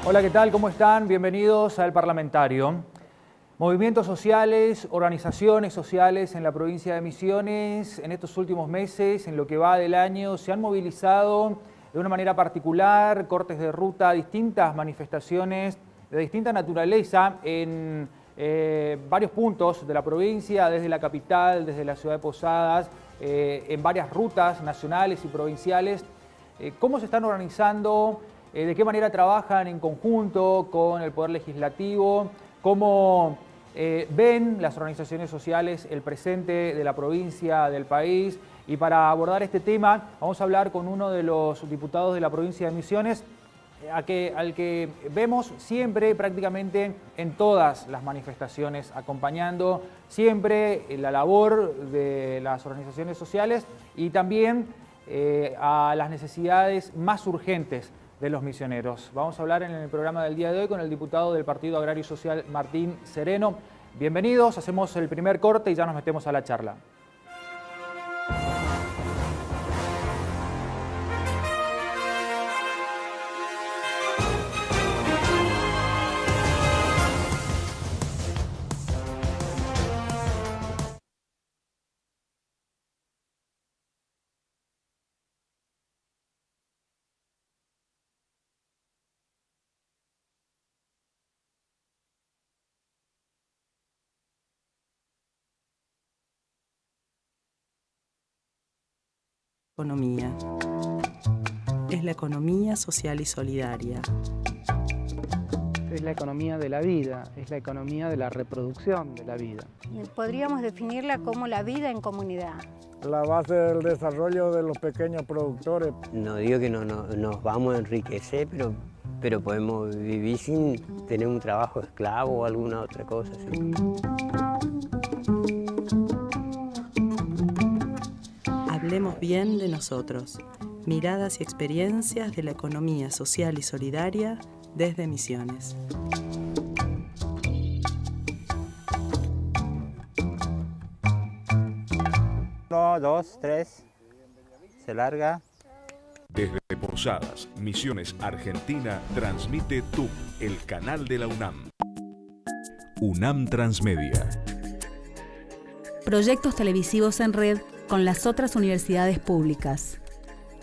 Hola, ¿qué tal? ¿Cómo están? Bienvenidos al Parlamentario. Movimientos sociales, organizaciones sociales en la provincia de Misiones en estos últimos meses, en lo que va del año, se han movilizado de una manera particular, cortes de ruta, distintas manifestaciones de distinta naturaleza en varios puntos de la provincia, desde la capital, desde la ciudad de Posadas, en varias rutas nacionales y provinciales. ¿Cómo se están organizando? ¿De qué manera trabajan en conjunto con el Poder Legislativo? ¿Cómo ven las organizaciones sociales el presente de la provincia, del país? Y para abordar este tema vamos a hablar con uno de los diputados de la provincia de Misiones, al que vemos siempre, prácticamente en todas las manifestaciones, acompañando siempre la labor de las organizaciones sociales y también a las necesidades más urgentes de los misioneros. Vamos a hablar en el programa del día de hoy con el diputado del Partido Agrario y Social, Martín Sereno. Bienvenidos, hacemos el primer corte y ya nos metemos a la charla. Economía. Es la economía social y solidaria. Es la economía de la vida, es la economía de la reproducción de la vida. Podríamos definirla como la vida en comunidad. La base del desarrollo de los pequeños productores. No digo que no nos vamos a enriquecer, pero podemos vivir sin tener un trabajo esclavo o alguna otra cosa así. Hablemos bien de nosotros. Miradas y experiencias de la economía social y solidaria desde Misiones. Uno, dos, tres. Se larga. Desde Posadas, Misiones, Argentina, transmite TUM, el canal de la UNAM. UNAM Transmedia. Proyectos televisivos en red con las otras universidades públicas.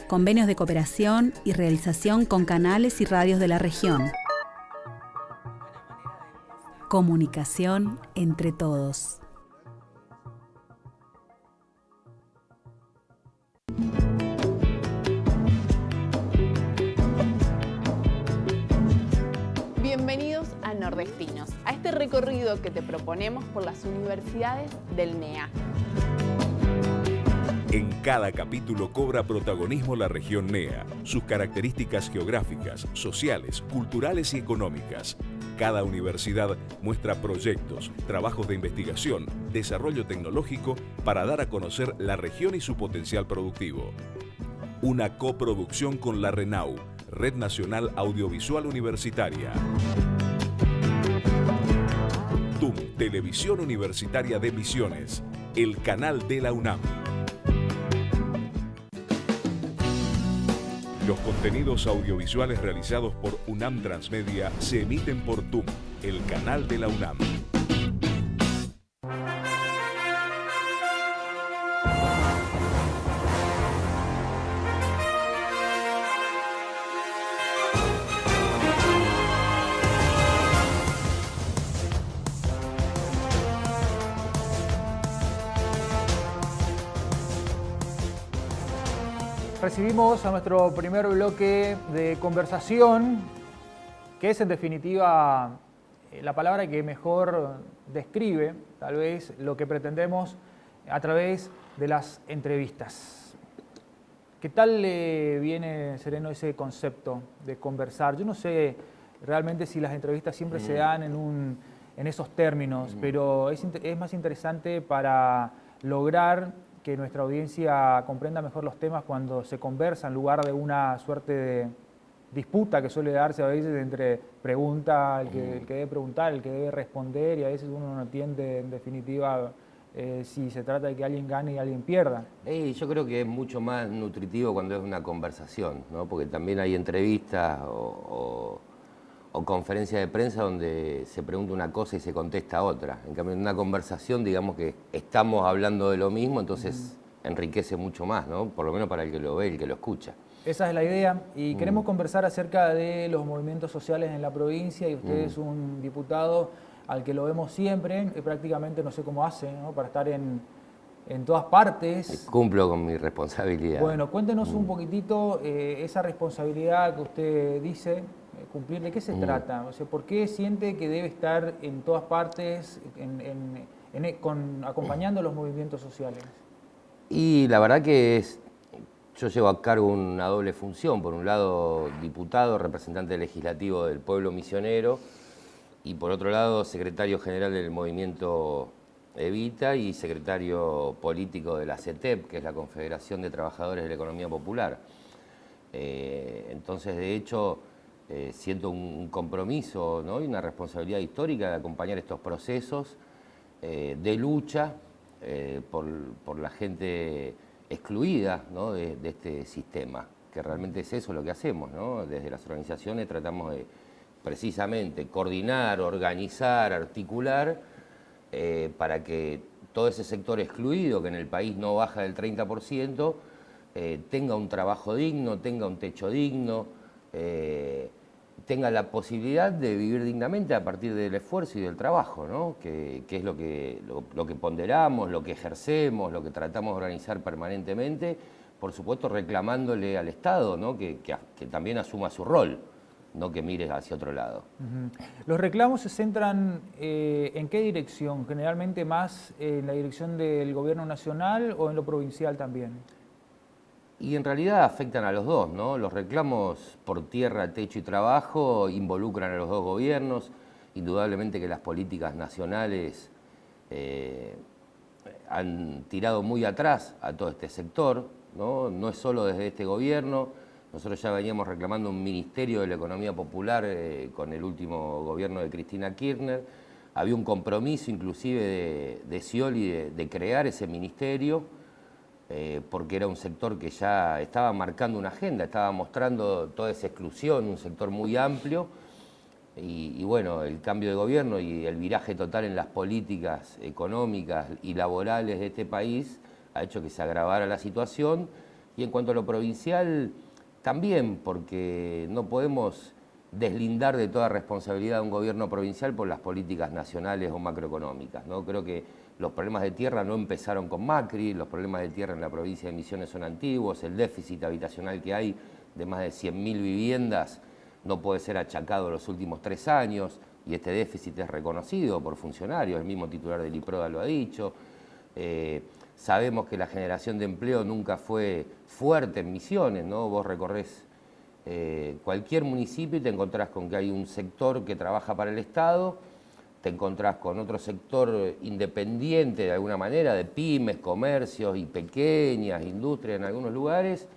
Convenios de cooperación y realización con canales y radios de la región. Comunicación entre todos. Bienvenidos a Nordestinos, a este recorrido que te proponemos por las universidades del NEA. En cada capítulo cobra protagonismo la región NEA, sus características geográficas, sociales, culturales y económicas. Cada universidad muestra proyectos, trabajos de investigación, desarrollo tecnológico para dar a conocer la región y su potencial productivo. Una coproducción con la RENAU, Red Nacional Audiovisual Universitaria. TUM, Televisión Universitaria de Misiones, el canal de la UNAM. Los contenidos audiovisuales realizados por UNAM Transmedia se emiten por TUM, el canal de la UNAM. Recibimos a nuestro primer bloque de conversación, que es en definitiva la palabra que mejor describe tal vez lo que pretendemos a través de las entrevistas. ¿Qué tal le viene, Sereno, ese concepto de conversar? Yo no sé realmente si las entrevistas siempre se dan en esos términos, pero es más interesante para lograr que nuestra audiencia comprenda mejor los temas cuando se conversa en lugar de una suerte de disputa que suele darse a veces entre pregunta, el que debe preguntar, el que debe responder, y a veces uno no entiende en definitiva si se trata de que alguien gane y alguien pierda. Yo creo que es mucho más nutritivo cuando es una conversación, ¿no? Porque también hay entrevistas o o conferencia de prensa donde se pregunta una cosa y se contesta otra. En cambio, en una conversación, digamos que estamos hablando de lo mismo, entonces enriquece mucho más, ¿no? Por lo menos para el que lo ve, el que lo escucha. Esa es la idea y queremos conversar acerca de los movimientos sociales en la provincia y usted es un diputado al que lo vemos siempre, prácticamente no sé cómo hace, ¿no? Para estar en todas partes. Cumplo con mi responsabilidad. Bueno, cuéntenos un poquitito esa responsabilidad que usted dice cumplir, ¿de qué se trata? O sea, ¿por qué siente que debe estar en todas partes acompañando los movimientos sociales? Y la verdad que yo llevo a cargo una doble función. Por un lado, diputado, representante legislativo del pueblo misionero, y por otro lado, secretario general del movimiento Evita y secretario político de la CETEP, que es la Confederación de Trabajadores de la Economía Popular. Entonces, de hecho, siento un compromiso, ¿no? Y una responsabilidad histórica de acompañar estos procesos de lucha por la gente excluida, ¿no? de este sistema, que realmente es eso lo que hacemos, ¿no? Desde las organizaciones tratamos de precisamente coordinar, organizar, articular para que todo ese sector excluido, que en el país no baja del 30%, tenga un trabajo digno, tenga un techo digno, tenga la posibilidad de vivir dignamente a partir del esfuerzo y del trabajo, ¿no? que es lo que ponderamos, lo que ejercemos, lo que tratamos de organizar permanentemente, por supuesto reclamándole al Estado, ¿no? que también asuma su rol, no que mire hacia otro lado. Los reclamos se centran ¿en qué dirección? ¿Generalmente más en la dirección del gobierno nacional o en lo provincial también? Y en realidad afectan a los dos, ¿no? Los reclamos por tierra, techo y trabajo involucran a los dos gobiernos. Indudablemente que las políticas nacionales han tirado muy atrás a todo este sector, ¿no? No es solo desde este gobierno. Nosotros ya veníamos reclamando un Ministerio de la Economía Popular con el último gobierno de Cristina Kirchner. Había un compromiso inclusive de Scioli de crear ese ministerio, porque era un sector que ya estaba marcando una agenda, estaba mostrando toda esa exclusión, un sector muy amplio, y bueno, el cambio de gobierno y el viraje total en las políticas económicas y laborales de este país ha hecho que se agravara la situación. Y en cuanto a lo provincial, también, porque no podemos deslindar de toda responsabilidad de un gobierno provincial por las políticas nacionales o macroeconómicas, ¿no? Creo que los problemas de tierra no empezaron con Macri, los problemas de tierra en la provincia de Misiones son antiguos, el déficit habitacional que hay de más de 100.000 viviendas no puede ser achacado los últimos 3 años, y este déficit es reconocido por funcionarios, el mismo titular del IPRODA lo ha dicho. Sabemos que la generación de empleo nunca fue fuerte en Misiones, ¿no? Vos recorrés cualquier municipio y te encontrás con que hay un sector que trabaja para el Estado, te encontrás con otro sector independiente de alguna manera, de pymes, comercios y pequeñas industrias en algunos lugares,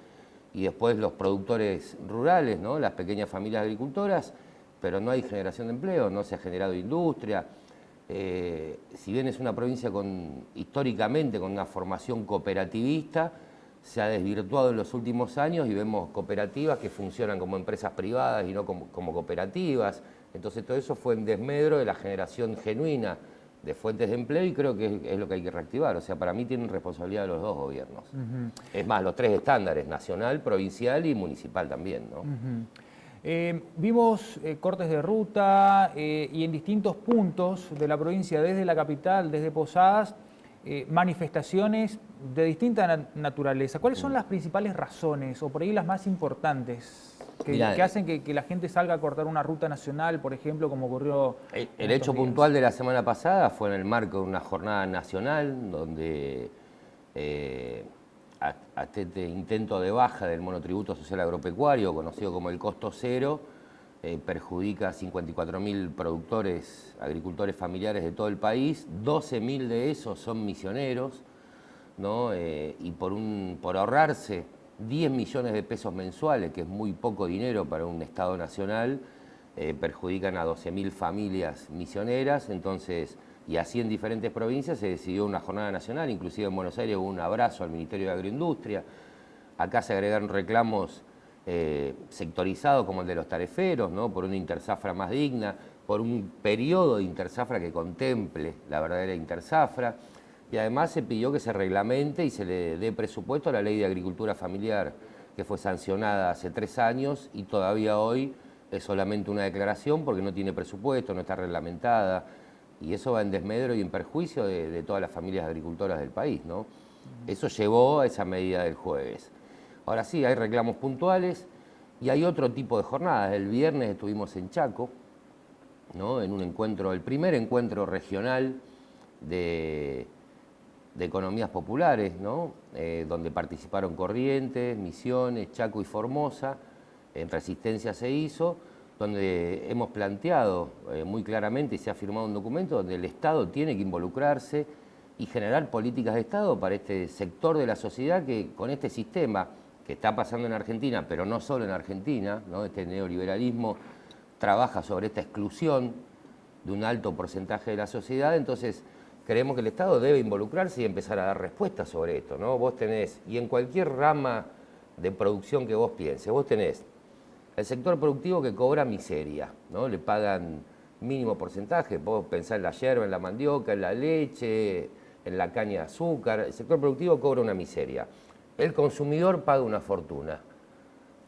y después los productores rurales, ¿no? Las pequeñas familias agricultoras, pero no hay generación de empleo, no se ha generado industria. Si bien es una provincia históricamente con una formación cooperativista, se ha desvirtuado en los últimos años y vemos cooperativas que funcionan como empresas privadas y no como cooperativas. Entonces todo eso fue en desmedro de la generación genuina de fuentes de empleo, y creo que es lo que hay que reactivar. O sea, para mí tienen responsabilidad los dos gobiernos. Es más, los 3 estándares, nacional, provincial y municipal también, ¿no? Vimos cortes de ruta y en distintos puntos de la provincia, desde la capital, desde Posadas, manifestaciones de distinta naturaleza. ¿Cuáles son las principales razones o por ahí las más importantes que hacen que la gente salga a cortar una ruta nacional, por ejemplo, como ocurrió el hecho puntual de la semana pasada fue en el marco de una jornada nacional donde hasta este intento de baja del monotributo social agropecuario, conocido como el costo cero, perjudica a 54.000 productores, agricultores familiares de todo el país. 12.000 de esos son misioneros, ¿no? Y por ahorrarse 10 millones de pesos mensuales, que es muy poco dinero para un Estado nacional, perjudican a 12.000 familias misioneras. Entonces, y así en diferentes provincias se decidió una jornada nacional, inclusive en Buenos Aires hubo un abrazo al Ministerio de Agroindustria. Acá se agregaron reclamos sectorizado como el de los tareferos, ¿no? Por una interzafra más digna, por un periodo de interzafra que contemple la verdadera interzafra. Y además se pidió que se reglamente y se le dé presupuesto a la Ley de Agricultura Familiar, que fue sancionada hace 3 años y todavía hoy es solamente una declaración porque no tiene presupuesto, no está reglamentada. Y eso va en desmedro y en perjuicio de todas las familias agricultoras del país, ¿no? Eso llevó a esa medida del jueves. Ahora sí, hay reclamos puntuales y hay otro tipo de jornadas. El viernes estuvimos en Chaco, ¿no? En un encuentro, el primer encuentro regional de economías populares, ¿no? Donde participaron Corrientes, Misiones, Chaco y Formosa. En Resistencia se hizo, donde hemos planteado muy claramente y se ha firmado un documento donde el Estado tiene que involucrarse y generar políticas de Estado para este sector de la sociedad que con este sistema que está pasando en Argentina, pero no solo en Argentina, ¿no? Este neoliberalismo trabaja sobre esta exclusión de un alto porcentaje de la sociedad, entonces creemos que el Estado debe involucrarse y empezar a dar respuestas sobre esto, ¿no? Vos tenés, y en cualquier rama de producción que vos pienses, vos tenés el sector productivo que cobra miseria, ¿no? Le pagan mínimo porcentaje, vos pensás en la yerba, en la mandioca, en la leche, en la caña de azúcar, el sector productivo cobra una miseria. El consumidor paga una fortuna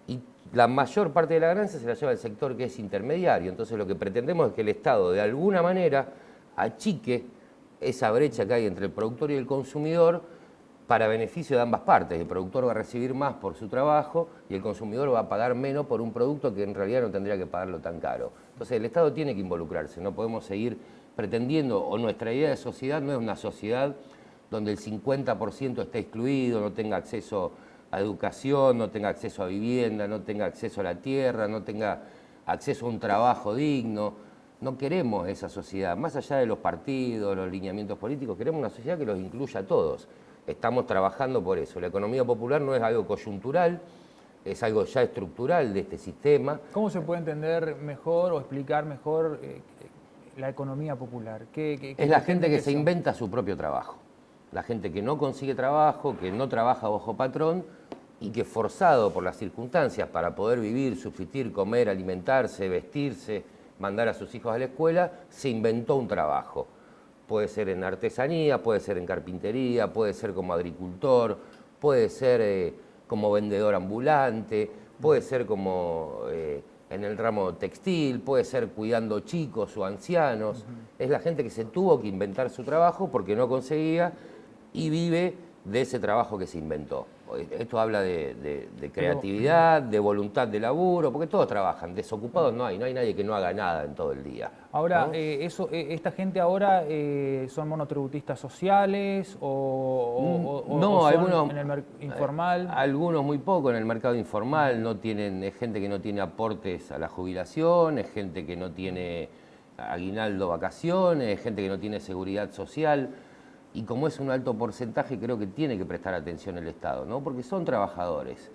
y la mayor parte de la ganancia se la lleva el sector que es intermediario. Entonces lo que pretendemos es que el Estado de alguna manera achique esa brecha que hay entre el productor y el consumidor para beneficio de ambas partes. El productor va a recibir más por su trabajo y el consumidor va a pagar menos por un producto que en realidad no tendría que pagarlo tan caro. Entonces el Estado tiene que involucrarse, no podemos seguir pretendiendo, o nuestra idea de sociedad no es una sociedad donde el 50% esté excluido, no tenga acceso a educación, no tenga acceso a vivienda, no tenga acceso a la tierra, no tenga acceso a un trabajo digno. No queremos esa sociedad, más allá de los partidos, los lineamientos políticos, queremos una sociedad que los incluya a todos. Estamos trabajando por eso. La economía popular no es algo coyuntural, es algo ya estructural de este sistema. ¿Cómo se puede entender mejor o explicar mejor la economía popular? Es la gente que se inventa su propio trabajo. La gente que no consigue trabajo, que no trabaja bajo patrón y que forzado por las circunstancias para poder vivir, subsistir, comer, alimentarse, vestirse, mandar a sus hijos a la escuela, se inventó un trabajo. Puede ser en artesanía, puede ser en carpintería, puede ser como agricultor, puede ser como vendedor ambulante, puede ser como en el ramo textil, puede ser cuidando chicos o ancianos. Es la gente que se tuvo que inventar su trabajo porque no conseguía y vive de ese trabajo que se inventó. Esto habla de creatividad, de voluntad de laburo, porque todos trabajan, desocupados no hay nadie que no haga nada en todo el día. Ahora, ¿no? ¿Esta gente ahora son monotributistas sociales o no, son algunos, en el informal? Algunos muy poco en el mercado informal, no tienen, es gente que no tiene aportes a la jubilación, es gente que no tiene aguinaldo vacaciones, es gente que no tiene seguridad social. Y como es un alto porcentaje, creo que tiene que prestar atención el Estado, ¿no? Porque son trabajadores.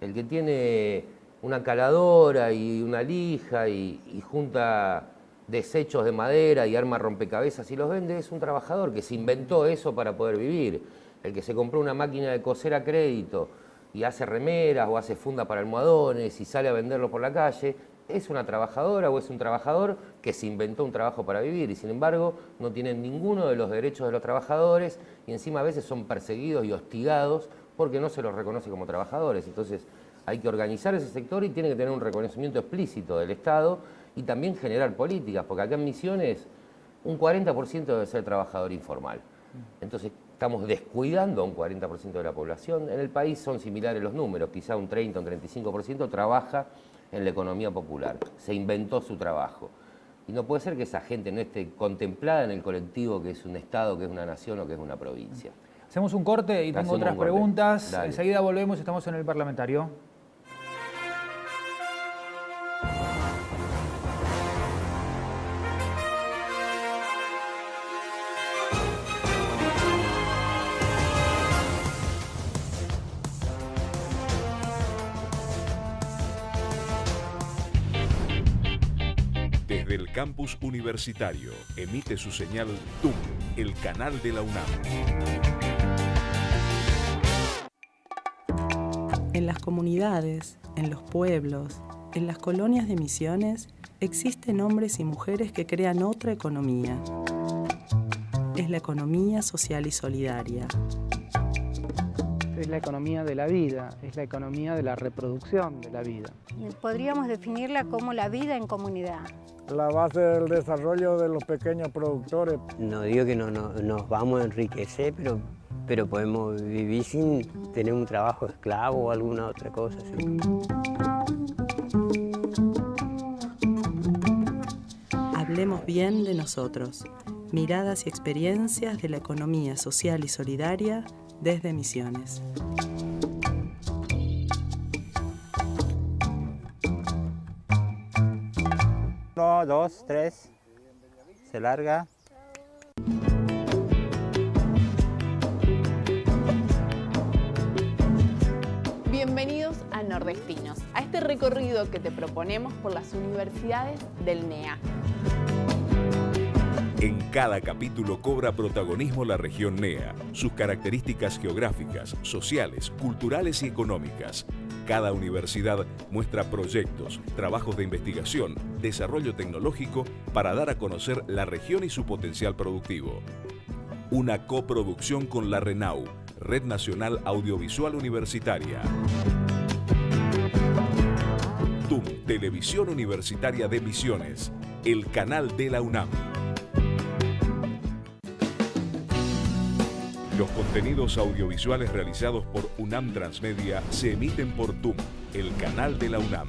El que tiene una caladora y una lija y junta desechos de madera y arma rompecabezas y los vende es un trabajador que se inventó eso para poder vivir. El que se compró una máquina de coser a crédito y hace remeras o hace funda para almohadones y sale a venderlo por la calle, es una trabajadora o es un trabajador que se inventó un trabajo para vivir y sin embargo no tienen ninguno de los derechos de los trabajadores y encima a veces son perseguidos y hostigados porque no se los reconoce como trabajadores. Entonces hay que organizar ese sector y tiene que tener un reconocimiento explícito del Estado y también generar políticas, porque acá en Misiones un 40% debe ser trabajador informal. Entonces estamos descuidando a un 40% de la población. En el país son similares los números, quizá un 30, un 35% trabaja en la economía popular, se inventó su trabajo. Y no puede ser que esa gente no esté contemplada en el colectivo que es un Estado, que es una nación o que es una provincia. Hacemos un corte y tengo otras preguntas. Dale. Enseguida volvemos, estamos en el Parlamentario. Desde el campus universitario emite su señal TUM, el canal de la UNAM. En las comunidades, en los pueblos, en las colonias de Misiones, existen hombres y mujeres que crean otra economía. Es la economía social y solidaria. Es la economía de la vida, es la economía de la reproducción de la vida. Podríamos definirla como la vida en comunidad. La base del desarrollo de los pequeños productores. No digo que no nos vamos a enriquecer, pero podemos vivir sin tener un trabajo esclavo o alguna otra cosa así. Hablemos bien de nosotros. Miradas y experiencias de la economía social y solidaria desde Misiones. 1, 2, 3, se larga. Bienvenidos a Nordestinos, a este recorrido que te proponemos por las universidades del NEA. En cada capítulo cobra protagonismo la región NEA, sus características geográficas, sociales, culturales y económicas. Cada universidad muestra proyectos, trabajos de investigación, desarrollo tecnológico para dar a conocer la región y su potencial productivo. Una coproducción con la RENAU, Red Nacional Audiovisual Universitaria. TUM, Televisión Universitaria de Misiones, el canal de la UNAM. Los contenidos audiovisuales realizados por UNAM Transmedia se emiten por TUM, el canal de la UNAM.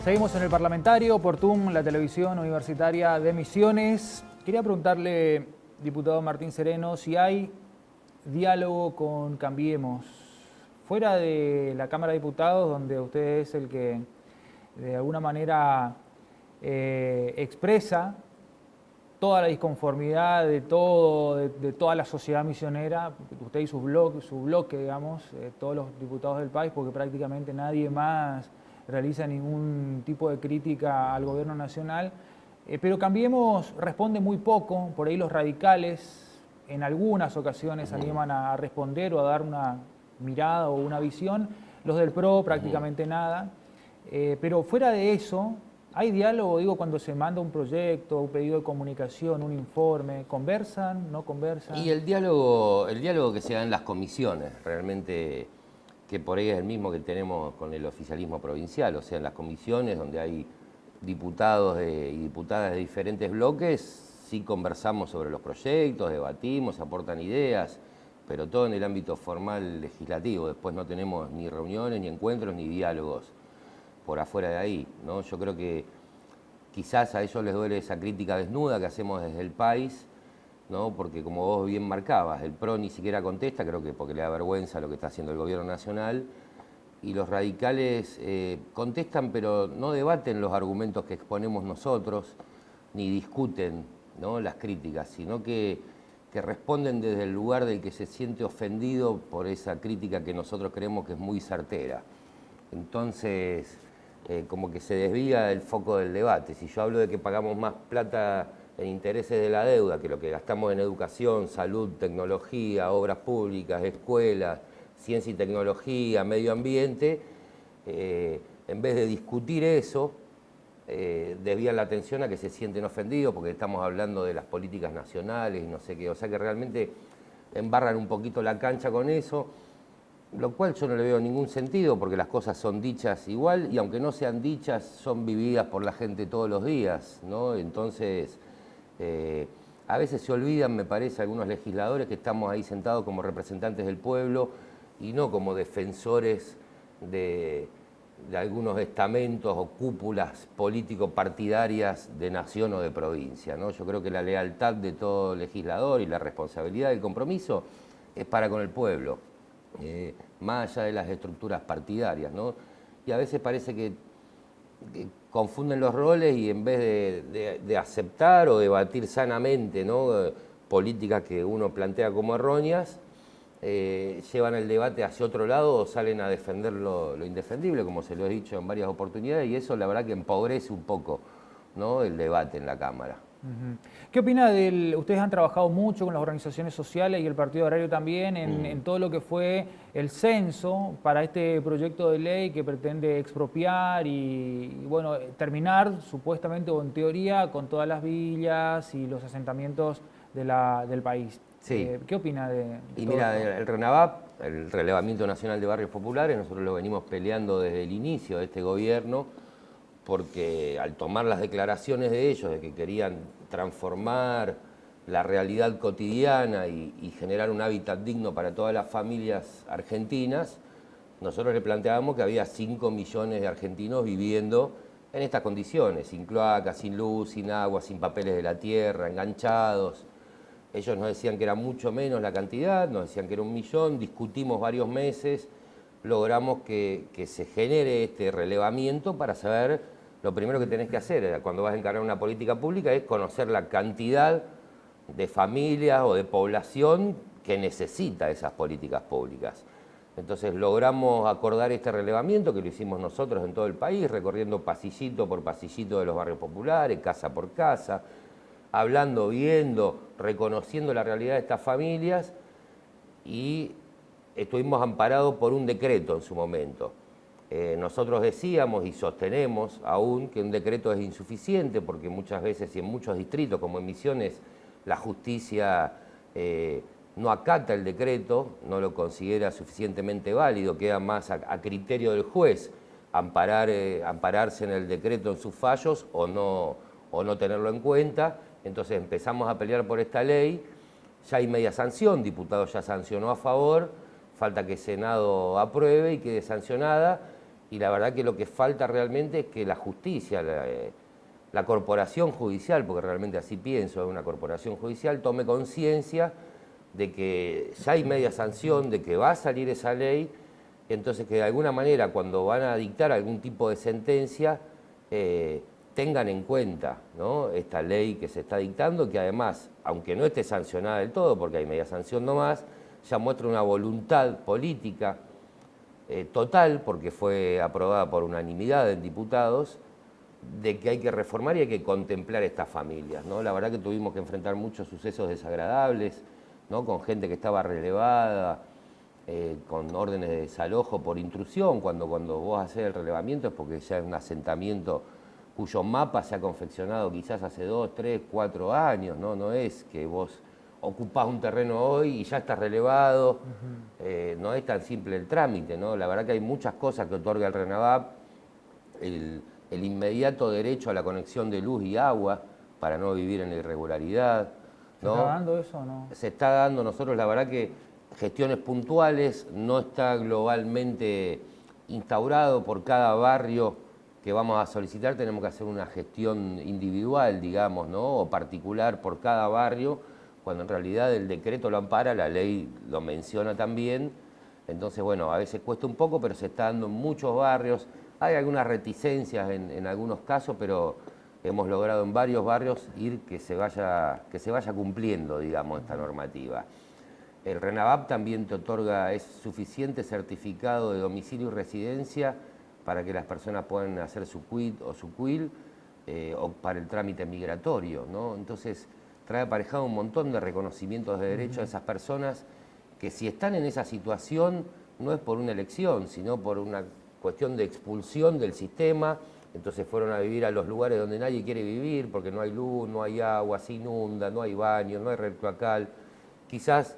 Seguimos en el Parlamentario, por TUM, la televisión universitaria de Misiones. Quería preguntarle, diputado Martín Sereno, si hay diálogo con Cambiemos, fuera de la Cámara de Diputados, donde usted es el que de alguna manera expresa toda la disconformidad de toda la sociedad misionera, usted y su bloque, digamos, todos los diputados del país, porque prácticamente nadie más realiza ningún tipo de crítica al gobierno nacional, pero Cambiemos responde muy poco. Por ahí los radicales en algunas ocasiones animan a responder o a dar una mirada o una visión, los del PRO prácticamente nada, pero fuera de eso, ¿hay diálogo? Digo, cuando se manda un proyecto, un pedido de comunicación, un informe, ¿conversan, no conversan? Y el diálogo que se da en las comisiones, realmente, que por ahí es el mismo que tenemos con el oficialismo provincial, o sea, en las comisiones donde hay diputados y diputadas de diferentes bloques, sí conversamos sobre los proyectos, debatimos, aportan ideas, pero todo en el ámbito formal legislativo. Después no tenemos ni reuniones, ni encuentros, ni diálogos por afuera de ahí, ¿no? Yo creo que quizás a ellos les duele esa crítica desnuda que hacemos desde el país, ¿no? Porque como vos bien marcabas, el PRO ni siquiera contesta, creo que porque le da vergüenza lo que está haciendo el gobierno nacional, y los radicales contestan, pero no debaten los argumentos que exponemos nosotros, ni discuten, ¿no?, las críticas, sino que responden desde el lugar del que se siente ofendido por esa crítica que nosotros creemos que es muy certera. Entonces, como que se desvía el foco del debate. Si yo hablo de que pagamos más plata en intereses de la deuda que lo que gastamos en educación, salud, tecnología, obras públicas, escuelas, ciencia y tecnología, medio ambiente, en vez de discutir eso, desvían la atención a que se sienten ofendidos porque estamos hablando de las políticas nacionales y no sé qué. O sea que realmente embarran un poquito la cancha con eso, lo cual yo no le veo ningún sentido porque las cosas son dichas igual y aunque no sean dichas, son vividas por la gente todos los días, ¿no? Entonces, a veces se olvidan, me parece, algunos legisladores que estamos ahí sentados como representantes del pueblo y no como defensores de algunos estamentos o cúpulas político-partidarias de nación o de provincia, ¿no? Yo creo que la lealtad de todo legislador y la responsabilidad del compromiso es para con el pueblo, más allá de las estructuras partidarias, ¿no? Y a veces parece que confunden los roles y en vez de aceptar o debatir sanamente, ¿no?, políticas que uno plantea como erróneas, llevan el debate hacia otro lado o salen a defender lo indefendible, como se lo he dicho en varias oportunidades, y eso la verdad que empobrece un poco, ¿no?, el debate en la Cámara. ¿Qué opina ustedes han trabajado mucho con las organizaciones sociales y el Partido Agrario también en todo lo que fue el censo para este proyecto de ley que pretende expropiar y bueno, terminar supuestamente o en teoría con todas las villas y los asentamientos del país? Sí. ¿Qué opina de Y todo mira, esto? el RENAVAP, el Relevamiento Nacional de Barrios Populares, nosotros lo venimos peleando desde el inicio de este gobierno, porque al tomar las declaraciones de ellos de que querían transformar la realidad cotidiana y generar un hábitat digno para todas las familias argentinas, nosotros le planteábamos que había 5 millones de argentinos viviendo en estas condiciones, sin cloacas, sin luz, sin agua, sin papeles de la tierra, enganchados. Ellos nos decían que era mucho menos la cantidad, nos decían que era 1 millón, discutimos varios meses, logramos que se genere este relevamiento para saber. Lo primero que tenés que hacer cuando vas a encargar una política pública es conocer la cantidad de familias o de población que necesita esas políticas públicas. Entonces logramos acordar este relevamiento que lo hicimos nosotros en todo el país, recorriendo pasillito por pasillito de los barrios populares, casa por casa, hablando, viendo, reconociendo la realidad de estas familias, y estuvimos amparados por un decreto en su momento. Nosotros decíamos y sostenemos aún que un decreto es insuficiente porque muchas veces y en muchos distritos, como en Misiones, la justicia no acata el decreto, no lo considera suficientemente válido, queda más a criterio del juez ampararse en el decreto en sus fallos o no tenerlo en cuenta. Entonces empezamos a pelear por esta ley, ya hay media sanción, diputado ya sancionó a favor, falta que el Senado apruebe y quede sancionada. Y la verdad que lo que falta realmente es que la justicia, la corporación judicial, porque realmente así pienso, es una corporación judicial, tome conciencia de que ya hay media sanción, de que va a salir esa ley, entonces que de alguna manera cuando van a dictar algún tipo de sentencia tengan en cuenta, ¿no?, esta ley que se está dictando, que además, aunque no esté sancionada del todo, porque hay media sanción nomás, ya muestra una voluntad política total, porque fue aprobada por unanimidad en diputados, de que hay que reformar y hay que contemplar estas familias, ¿no? La verdad que tuvimos que enfrentar muchos sucesos desagradables, ¿no?, con gente que estaba relevada, con órdenes de desalojo por intrusión. Cuando vos hacés el relevamiento es porque ya es un asentamiento cuyo mapa se ha confeccionado quizás hace 2, 3, 4 años, ¿no? No es que vos ocupás un terreno hoy y ya estás relevado, no es tan simple el trámite, ¿no? La verdad que hay muchas cosas que otorga el RENAVAP, el inmediato derecho a la conexión de luz y agua para no vivir en la irregularidad, ¿no? ¿Se está dando eso o no? Se está dando, nosotros la verdad que gestiones puntuales, no está globalmente instaurado por cada barrio que vamos a solicitar, tenemos que hacer una gestión individual, digamos, ¿no?, o particular por cada barrio, cuando en realidad el decreto lo ampara, la ley lo menciona también. Entonces, bueno, a veces cuesta un poco, pero se está dando en muchos barrios. Hay algunas reticencias en algunos casos, pero hemos logrado en varios barrios que se vaya cumpliendo, digamos, esta normativa. El RENAVAP también te otorga, es suficiente certificado de domicilio y residencia para que las personas puedan hacer su quit o su quil o para el trámite migratorio, ¿no? Entonces, trae aparejado un montón de reconocimientos de derechos a esas personas que si están en esa situación no es por una elección, sino por una cuestión de expulsión del sistema. Entonces fueron a vivir a los lugares donde nadie quiere vivir porque no hay luz, no hay agua, se inunda, no hay baño, no hay red cloacal. Quizás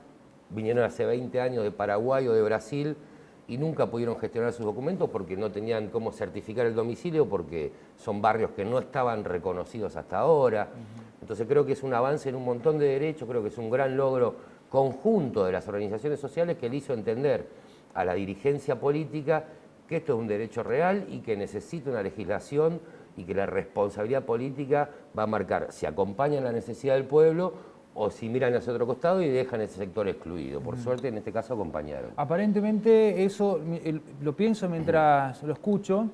vinieron hace 20 años de Paraguay o de Brasil y nunca pudieron gestionar sus documentos porque no tenían cómo certificar el domicilio, porque son barrios que no estaban reconocidos hasta ahora. Entonces creo que es un avance en un montón de derechos, creo que es un gran logro conjunto de las organizaciones sociales que le hizo entender a la dirigencia política que esto es un derecho real y que necesita una legislación y que la responsabilidad política va a marcar si acompañan la necesidad del pueblo o si miran hacia otro costado y dejan ese sector excluido. Por suerte, en este caso, acompañaron. Aparentemente, eso lo pienso mientras lo escucho,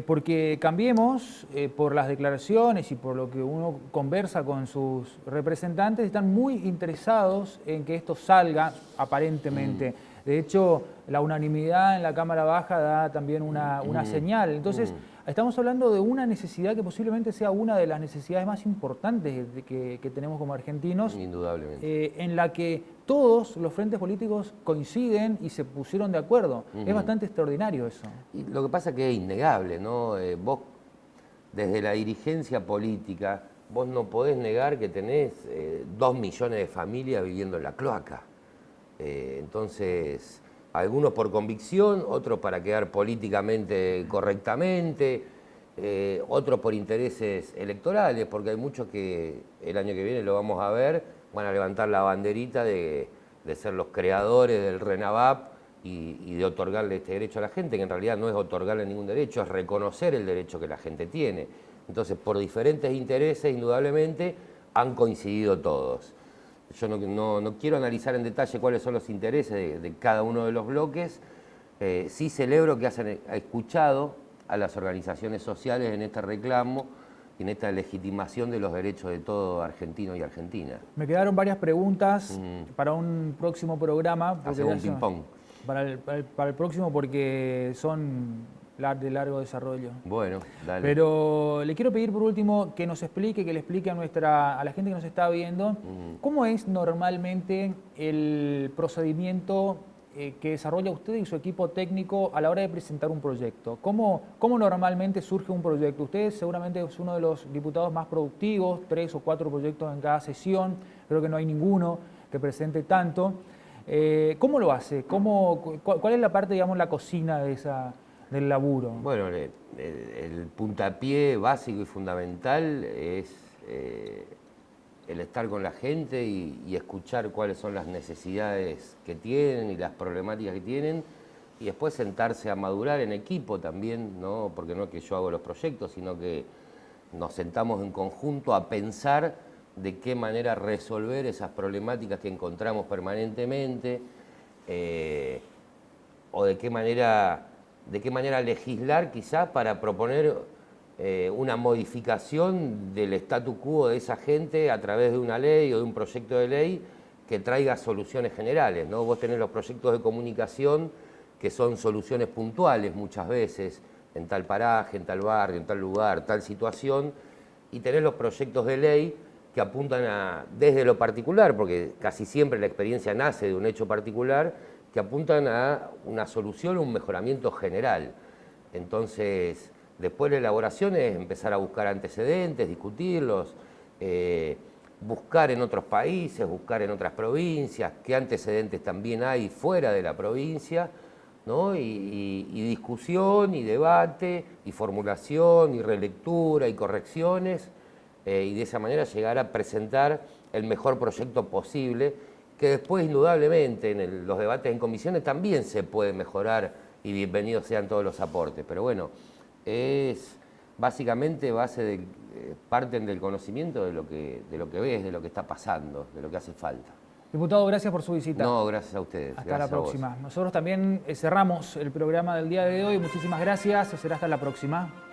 porque Cambiemos, por las declaraciones y por lo que uno conversa con sus representantes, están muy interesados en que esto salga aparentemente. De hecho, la unanimidad en la Cámara Baja da también una señal. Entonces, estamos hablando de una necesidad que posiblemente sea una de las necesidades más importantes que tenemos como argentinos. Indudablemente. En la que todos los frentes políticos coinciden y se pusieron de acuerdo. Es bastante extraordinario eso. Y lo que pasa es que es innegable, ¿no? Vos, desde la dirigencia política, vos no podés negar que tenés 2 millones de familias viviendo en la cloaca. Entonces, algunos por convicción, otros para quedar políticamente correctamente, otros por intereses electorales, porque hay muchos que el año que viene lo vamos a ver, van a levantar la banderita de ser los creadores del RENAVAP y de otorgarle este derecho a la gente, que en realidad no es otorgarle ningún derecho, es reconocer el derecho que la gente tiene. Entonces, por diferentes intereses, indudablemente, han coincidido todos. Yo no quiero analizar en detalle cuáles son los intereses de cada uno de los bloques. Sí celebro que hayan escuchado a las organizaciones sociales en este reclamo y en esta legitimación de los derechos de todo argentino y argentina. Me quedaron varias preguntas para un próximo programa. Hacemos un ping-pong. Para el próximo, porque son de largo desarrollo. Bueno, dale. Pero le quiero pedir por último que nos explique, que le explique a la gente que nos está viendo, cómo es normalmente el procedimiento que desarrolla usted y su equipo técnico a la hora de presentar un proyecto. ¿Cómo normalmente surge un proyecto? Usted seguramente es uno de los diputados más productivos, 3 o 4 proyectos en cada sesión, creo que no hay ninguno que presente tanto. ¿Cómo lo hace? ¿Cuál es la parte, digamos, la cocina del laburo? Bueno, el puntapié básico y fundamental es el estar con la gente y escuchar cuáles son las necesidades que tienen y las problemáticas que tienen, y después sentarse a madurar en equipo también, ¿no? Porque no es que yo hago los proyectos, sino que nos sentamos en conjunto a pensar de qué manera resolver esas problemáticas que encontramos permanentemente, o de qué manera legislar quizás para proponer una modificación del statu quo de esa gente a través de una ley o de un proyecto de ley que traiga soluciones generales, ¿no? Vos tenés los proyectos de comunicación que son soluciones puntuales muchas veces, en tal paraje, en tal barrio, en tal lugar, tal situación, y tenés los proyectos de ley que apuntan desde lo particular, porque casi siempre la experiencia nace de un hecho particular, que apuntan a una solución o un mejoramiento general. Entonces, después la elaboración es empezar a buscar antecedentes, discutirlos, buscar en otros países, buscar en otras provincias, qué antecedentes también hay fuera de la provincia, ¿no? Y discusión, y debate, y formulación, y relectura, y correcciones, y de esa manera llegar a presentar el mejor proyecto posible, que después, indudablemente, en los debates en comisiones también se puede mejorar, y bienvenidos sean todos los aportes. Pero bueno, es básicamente parten del conocimiento de lo que ves, de lo que está pasando, de lo que hace falta. Diputado, gracias por su visita. No, gracias a ustedes. Hasta la próxima. Nosotros también cerramos el programa del día de hoy. Muchísimas gracias. Será hasta la próxima.